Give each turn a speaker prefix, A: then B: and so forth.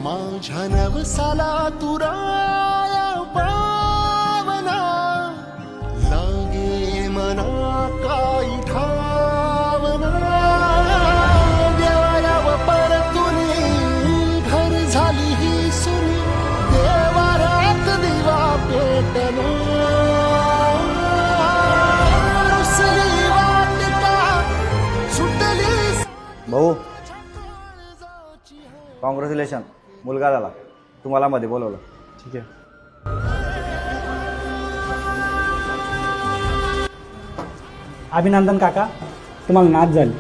A: माझ्या नवसाला तुराया पावना लागे मना काही ठावना देवायाव परतुनी घर झाली ही सुनी देवारात दिवा पेटना रुसली वाटिका सुटली
B: भाऊ कॉंग्रॅच्युलेशन, मुलगा झाला. तुम्हाला मध्ये बोलवलं.
C: ठीक आहे.
D: अभिनंदन काका, तुम्हाला नाच झाली.